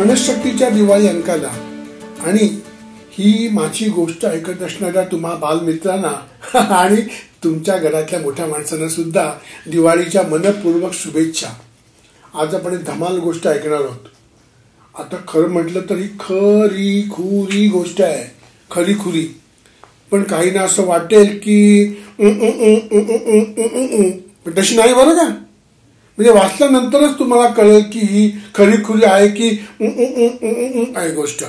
मनशक्तीच्या दिवाळी अंकाला आणि ही माझी गोष्ट ऐकत असणाऱ्या तुम्हा बालमित्रांना आणि तुमच्या घरातल्या मोठ्या माणसांना सुद्धा दिवाळीच्या मनपूर्वक शुभेच्छा. आज आपण एक धमाल गोष्ट ऐकणार आहोत. आता खरं म्हटलं तर ही खरी खुरी गोष्ट आहे, खरी खुरी. पण काहींना असं वाटेल की पण तशी नाही बरं का. म्हणजे वाचल्यानंतरच तुम्हाला कळेल की ही खरी खुरी आहे की आहे गोष्ट.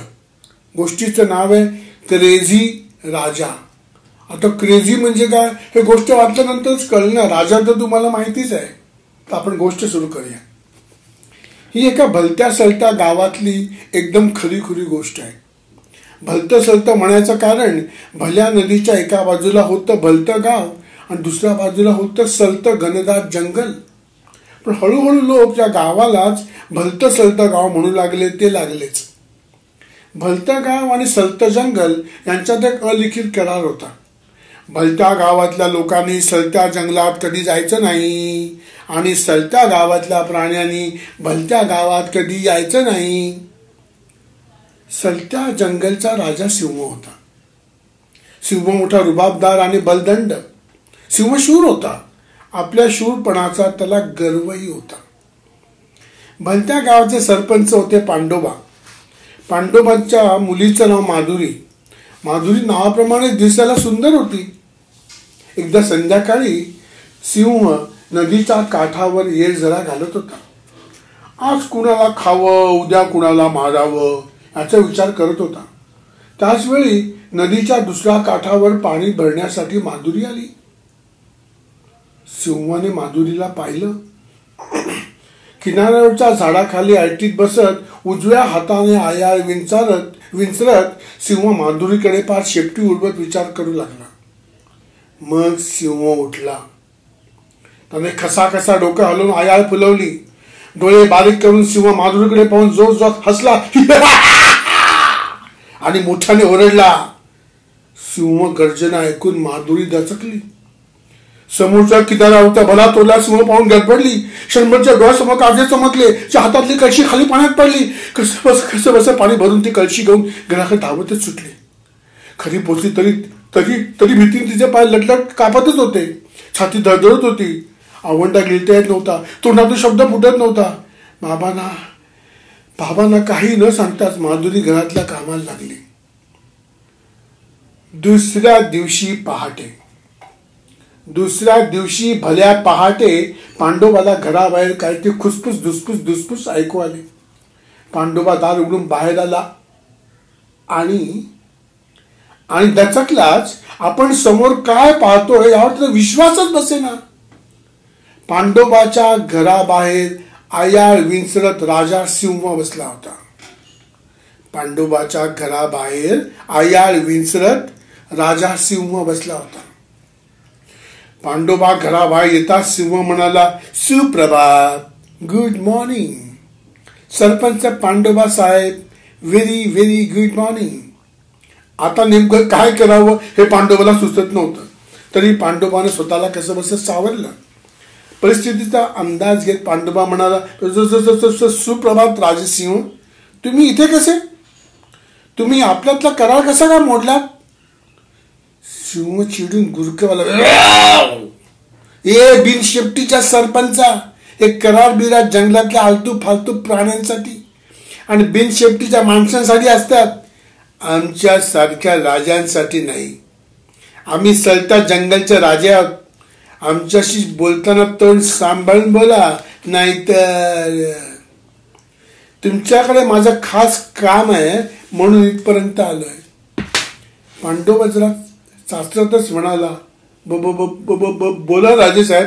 गोष्टीचं नाव आहे क्रेझी राजा. आता क्रेझी म्हणजे काय हे गोष्ट वाचल्यानंतरच कळेल ना. राजा तर तुम्हाला माहितीच आहे. तर आपण गोष्ट सुरू करूया. ही एका भलत्या सलत्या गावातली एकदम खरी खुरी गोष्ट आहे. भलतं सलतं म्हणायचं कारण भल्या नदीच्या एका बाजूला होतं भलतं गाव आणि दुसऱ्या बाजूला होतं सलतं घनदाट जंगल. पण हळूहळू लोक या गावालाच भलतं सलतं गाव म्हणू लागले ते लागलेच. भलतं गाव आणि सलतं जंगल यांच्यात एक अलिखित करार होता. भलत्या गावातल्या लोकांनी सलत्या जंगलात कधी जायचं नाही आणि सलत्या गावातल्या प्राण्यांनी भलत्या गावात कधी यायचं नाही. सलत्या जंगलचा राजा सिंह होता. सिंह मोठा रुबाबदार आणि बलदंड. सिंह शूर होता. आपल्या शूरपणाचा त्याला गर्वही होता. भलत्या गावाचे सरपंच होते पांडोबा. पांडोबांच्या मुलीचं नाव माधुरी. माधुरी नावाप्रमाणे दिसायला सुंदर होती. एकदा संध्याकाळी सिंह नदीच्या काठावर येळ जरा घालत होता. आज कुणाला खावं उद्या कुणाला मारावं याचा विचार करत होता. त्याचवेळी नदीच्या दुसऱ्या काठावर पाणी भरण्यासाठी माधुरी आली. सिंहाने माधुरीला पाहिलं. किनाऱ्यावरच्या झाडाखाली आयटीत बसत उजव्या हाताने आयाळ विंचरत सिंह माधुरीकडे पार शेपटी उडवत विचार करू लागला. मग सिंह उठला. त्याने खसा डोकं हलवून आयाळ फुलवली. डोळे बारीक करून सिंह माधुरीकडे पाहून जोरजोरात हसला आणि मोठ्याने ओरडला. सिंह गर्जना ऐकून माधुरी दचकली. समोरच्या किनाऱ्यावरच्या भला तोला सिंह पाहून गडबडली. क्षणभरच्या डोळ्यासमोर काळजे चमकले. हातातली कळशी खाली पाण्यात पडली. कसं बस पाणी भरून ती कळशी घेऊन घराकडे धावतच सुटली. खरी पोचली तरी भीतीने तिचे पाय लटलट कापतच होते. छाती धडधडत होती. आवंडा गिळता येत नव्हता. तोंडातून शब्द फुटत नव्हता. बाबांना काही न सांगताच माधुरी घरातल्या कामाला लागली. दुसऱ्या दिवशी भल्या पहाटे पांडोबाला घराबाहेर काहीतरी खुसफुस धुसफुस ऐकू आले. पांडोबा दार उघडून बाहेर आला आणि दचकलाच. आपण समोर काय पाहतोय यावर तर विश्वासच बसेना. पांडोबाच्या घराबाहेर आयाळ विंचरत राजा सिंह बसला होता. पांडोबाच्या घराबाहेर आयाळ विंचरत राजा सिंह बसला होता. पांडोबा घराबाहेर येताच सिंह म्हणाला, सुप्रभात, गुड मॉर्निंग. सरपंच पांडोबा साहेब, व्हेरी व्हेरी गुड मॉर्निंग. आता नेमकं काय करावं हे पांडोबाला सुचत नव्हतं. तरी पांडोबाने स्वतःला कसं बसं सावरलं. परिस्थितीचा अंदाज घेत पांडोबा म्हणाला, सुप्रभात राजसिंह. तुम्ही इथे कसे? तुम्ही आपल्यातला करार कसा काय मोडला? सिंह चिडून गुरकवाला, ए बिनशेपटीच्या सरपंचा, हे करार बिरार जंगलातल्या आलतू फालतू प्राण्यांसाठी आणि बिनशेपटीच्या माणसांसाठी असतात. आमच्या सारख्या राजांसाठी नाही. आम्ही सलता जंगलचे राजे आहोत. आमच्याशी बोलताना तोंड सांभाळून बोला, नाहीतर. तुमच्याकडे माझं खास काम आहे म्हणून इथपर्यंत आलोय. पांडोबा जरा शास्त्रातच म्हणाला, बोला राजेसाहेब,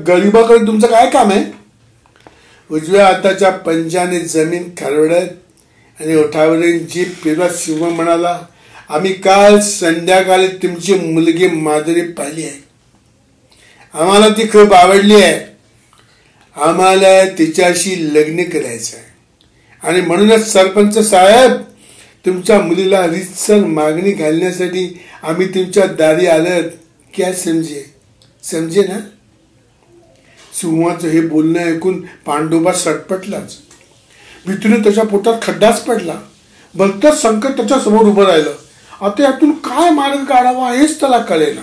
गरीबाकडे तुमचं काय काम आहे? उजव्या हाताच्या पंजाने जमीन खरवडत आणि ओठावरील जीभ फिरवत सिंह म्हणाला, आम्ही काल संध्याकाळी तुमची मुलगी माधुरी पाहिली आहे. आम्हाला ती खूप आवडली आहे. आम्हाला तिच्याशी लग्न करायचं आहे आणि म्हणूनच सरपंच साहेब, तुमच्या मुलीला रीतसर मागणी घालण्यासाठी आम्ही तुमच्या दारी आलोत. क्या समजे ना? सिंहाचं हे बोलणं ऐकून पांडोबा सटपटलाच. भीतीने त्याच्या पोटात खड्डाच पडला. भलतंच संकट त्याच्या समोर उभं राहिलं. आता यातून काय मार्ग काढावा हेच त्याला कळेना.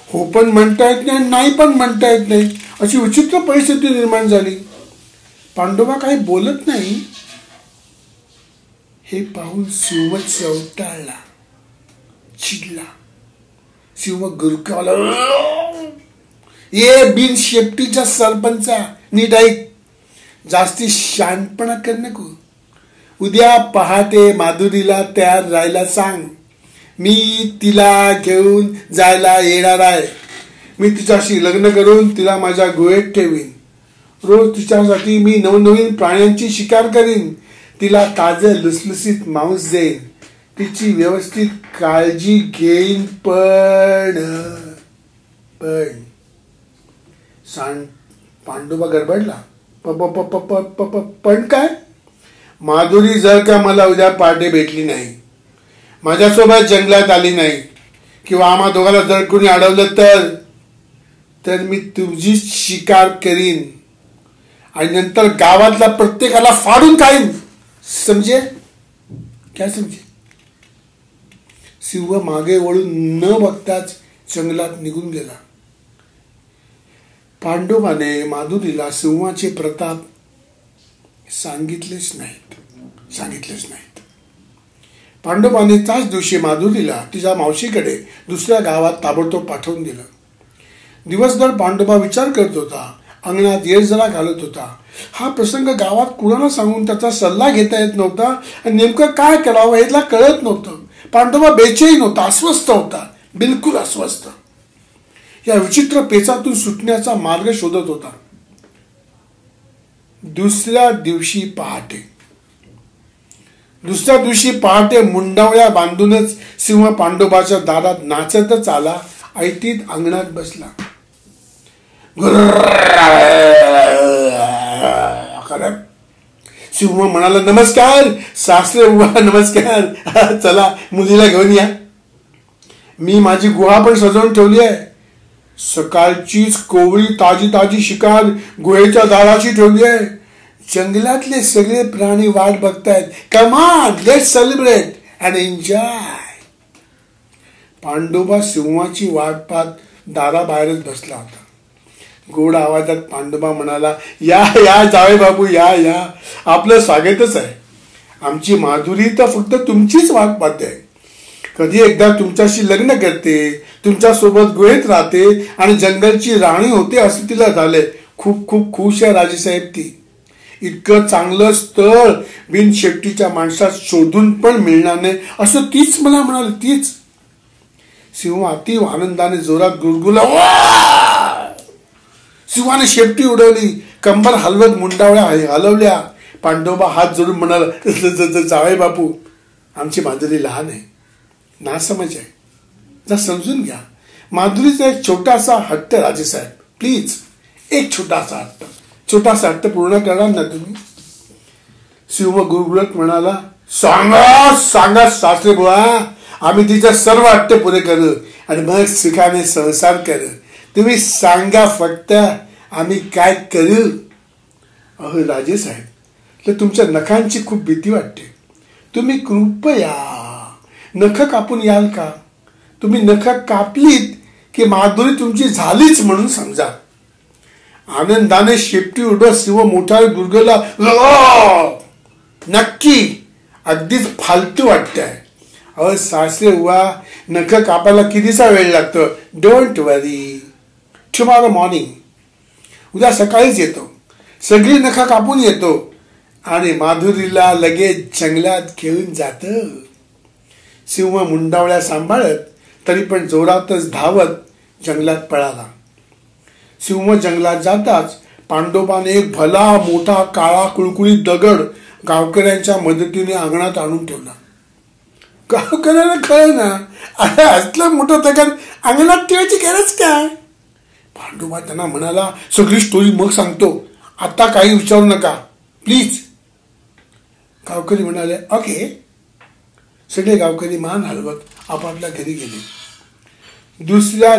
हो पण म्हणता येत नाही, नाही पण म्हणता येत नाही, अशी विचित्र परिस्थिती निर्माण झाली. पांडोबा काही बोलत नाही. हे पाहून सिंह चवटाळला, चिडला. सिंह गुरकावला. ये बिन शेपटीच्या सरपंचा, नीट ऐक, जास्ती शानपणा कर नको. उद्या पहाटे माधुरीला तयार राहायला सांग. मी तिला घेऊन जायला येणार आहे. मी तिच्याशी लग्न करून तिला माझ्या गुहेत ठेवीन. रोज तिच्यासाठी मी नवनवीन प्राण्यांची शिकार करीन. तिला ताजं लुसलुसीत मांस देईन. तिची व्यवस्थित काळजी घेईन. पण पांडोबा गडबडला. पण काय? माधुरी जर का मला उद्या पहाटे भेटली नाही, माझ्यासोबत जंगलात आली नाही, किंवा आम्हा दोघांना जर कोणी अडवलं तर मी तुझी शिकार करीन आणि नंतर गावातला प्रत्येकाला फाडून खाईन. समजे? काय समजे? सिंह मागे वळून न बघताच जंगलात निघून गेला. पांडोबाने माधुरीला सिंहाचे प्रताप सांगितलेच नाहीत. पांडोबाने त्याच दिवशी माधुरीला तिच्या मावशीकडे दुसऱ्या गावात ताबडतोब पाठवून दिलं. दिवसभर पांडोबा विचार करत होता, अंगणात येरजरा घालत होता. हा प्रसंग गावात कुणाला सांगून त्याचा सल्ला घेता येत नव्हता आणि नेमकं काय करावं हे त्याला कळत नव्हतं. पांडोबा बेचैन होता, अस्वस्थ होता, बिलकुल अस्वस्थ. या विचित्र पेचातून सुटण्याचा मार्ग शोधत होता. दुसऱ्या दिवशी पहाटे मुंडावळ्या बांधूनच सिंह पांडोबाच्या दारात नाचतच आला. ऐटीत अंगणात बसला. सिंह म्हणाला, नमस्कार सासरे बुवा, नमस्कार. चला मुलीला घेऊन या. मी माझी गुहा पण सजवून ठेवली आहे. सकाळचीच कोवळी ताजी शिकार गुहेच्या दाराशी ठेवली आहे. जंगलातले सगळे प्राणी वाट बघतायत. Come on, let's celebrate and enjoy. Pandoba सिंहाची वाट पाहत दाराबाहेरच बसला होता. गोड आवाजात पांडोबा म्हणाला, या या जावे बाबू, या आपलं स्वागतच आहे. आमची माधुरी तर फक्त तुमचीच वाट पाहते. कधी एकदा तुमच्याशी लग्न करते, तुमच्या सोबत गुहेत राहते आणि जंगलची राणी होते असं तिला झालंय. खूप खूप खुश आहे राजेसाहेब ती. इतकं चांगलं स्थळ बिन शेपटीच्या माणसात शोधून पण मिळणार नाही असं तीच मला म्हणाली. तीच. सिंह अति आनंदाने जोरात गुरगुला. सिंहाने शेपटी उडवली, कंबर हलवत मुंडावळ्या हलवल्या. पांडोबा हात जोडून म्हणाला, जावे बापू, आमची माधुरी लहान आहे, नासमज आहे, जरा समजून घ्या. माधुरीचा एक छोटासा हट्ट राजेसाहेब, प्लीज एक छोटासा हट्ट पूर्ण करणार ना तुम्ही? सिंह गुरगुरत म्हणाला, सांगा सासरे बुवा, आम्ही तिच्या सर्व हट्ट पुरे करू आणि मग सुखाने संसार करू. तुम्ही सांगा फक्त, आम्ही काय करू? अहो राजेसाहेब, तर तुमच्या नखांची खूप भीती वाटते. तुम्ही कृपया नख कापून याल का? तुम्ही नख कापलीत की माधुरी तुमची झालीच म्हणून समजा. आनंदाने शेपटी उडवत सिंह मोठा दुर्गला. नक्की, अगदीच फालतू वाटतंय. अहो सासरे बुवा, नख कापायला कितीचा वेळ लागतो? डोंट वरी, टुमॉरो मॉर्निंग, उद्या सकाळीच येतो. सगळी नख कापून येतो आणि माधुरीला लगेच जंगलात घेऊन जातो. सिंह मुंडावळ्या सांभाळत तरी पण जोरातच धावत जंगलात पळाला. सिंह जंगलात जाताच पांडोबाने एक भला मोठा काळा कुळकुळीत दगड गावकऱ्यांच्या मदतीने अंगणात आणून ठेवला. गावकऱ्यांना कळ ना, असलं मोठं दगड अंगणात ठेवायची गरज काय? पांडोबा त्यांना म्हणाला, सगळी स्टोरी मग सांगतो, आता काही विचारू नका प्लीज. गावकरी म्हणाले, ओके. सगळे गावकरी मान हलवत आपापल्या घरी गेले. दुसऱ्या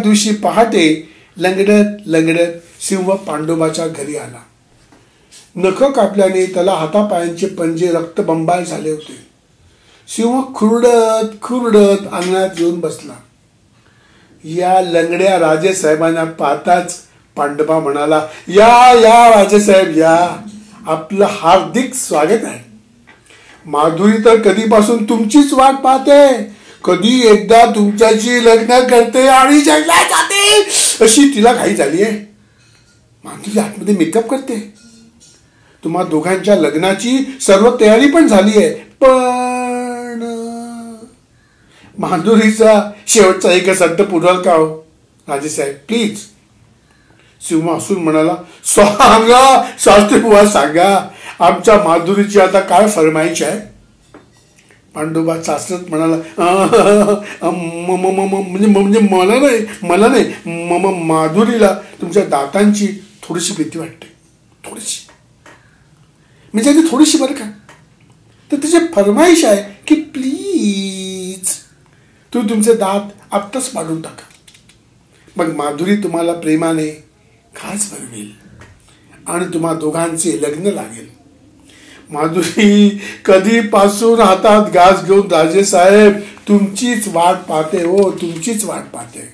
दिवशी पहाटे लंगडत सिंह पांडोबाच्या घरी आला. नख कापल्याने त्याला हातापायांचे पंजे रक्तबंबाळ झाले होते. सिंह खुरडत खुरडत अंगणात येऊन बसला. या लंगड्या राजेसाहेबांना पाहताच पांडुबा म्हणाला, या या राजेसाहेब या, आपलं हार्दिक स्वागत आहे. माधुरी तर कधीपासून तुमचीच वाट पाहते, कधी एकदा तुमच्याशी लग्न करते आणि जंगलात जाते अशी तिला घाई झाली आहे. माधुरी आतमध्ये मेकअप करते. तुम्हा दोघांच्या लग्नाची सर्व तयारी पण झाली आहे, पण माधुरीचा शेवटचा एक संत पुरवाल का हो राजेसाहेब प्लीज. सिंह हसून म्हणाला, सांगा शास्त्री बुवा सांगा, आमच्या माधुरीची आता काय फरमाईश आहे. पांडुबा सासरत म्हणाला, म्हणजे मला नाही माधुरीला तुमच्या दातांची थोडीशी भीती वाटते, थोडीशी म्हणजे ती थोडीशी बरं का. तर तिची फरमाईश आहे की प्लीज तुमचे दात आत्ताच पाडून टाका. मग माधुरी तुम्हाला प्रेमाने खास भरवेल आणि तुम्हा दोघांचे लग्न लागेल. माधुरी कधीपासून हातात घास घेऊन राजेसाहेब तुमचीच वाट पाहते हो, तुमचीच वाट पाहते.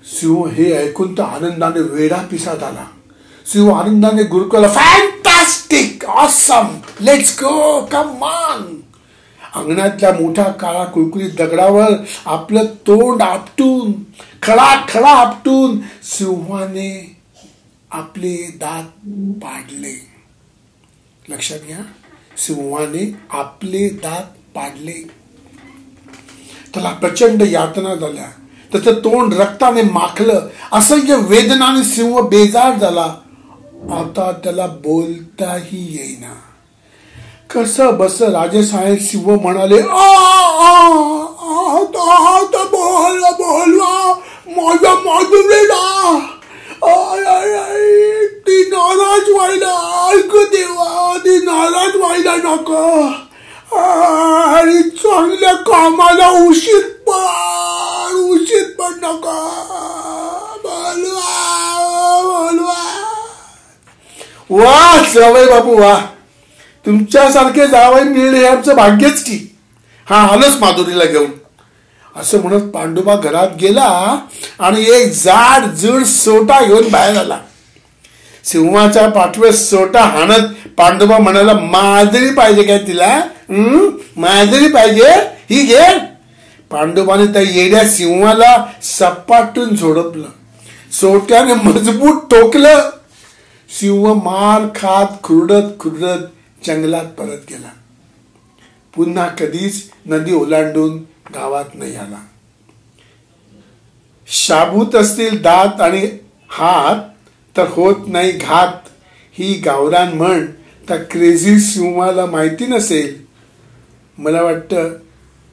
सिंह हे ऐकून तर आनंदाने वेडा पिसा झाला. सिंह आनंदाने गुरुकुला, fantastic, awesome, let's go, come on. अंगणातल्या मोठ्या काळा कुळकुळीत दगडावर आपलं तोंड आपटून, खळा आपटून सिंहाने आपले दात पाडले. लक्षात घ्या, सिंहाने आपले दात पाडले. त्याला प्रचंड यातना झाल्या, त्याचं तोंड रक्ताने माखलं. असह्य वेदनाने सिंह बेजार झाला. आता त्याला बोलताही येईना. कसं बस राजेसाहेब सिंह म्हणाले, बोलवा माझ्या माधुरीला, ती नाराज व्हायला, ऐक देवा, ती नाराज व्हायला नको आणि चांगल्या कामाला उशीर पण नका. बोलवा. वा जावई बापू वा, तुमच्यासारखे जावई मिळणे हे आमचं भाग्यच की. हा आलंच माधुरीला घेऊन. असं म्हणत पांडुबा घरात गेला आणि एक जाड जूड सोटा घेऊन बाहेर आला. सिंहाच्या पाठवे सोटा हाणत पांडुबा म्हणाला, माधुरी पाहिजे काय तिला? माधुरी पाहिजे, ही घे. पांडुबाने त्या येड्या सिंहाला सपाटून झोडपलं, सोट्याने मजबूत ठोकलं. सिंह मार खात खुरडत जंगलात परत गेला. पुन्हा कधीच नदी ओलांडून गावात नाही आला. शाबूत असतील दात आणि हात तर होत नाही घात, ही गावरान म्हण त्या क्रेझी सिंहाला माहिती नसेल. मला वाटतं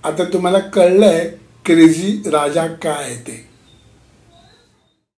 आता तुम्हाला कळलंय क्रेझी राजा काय आहे ते.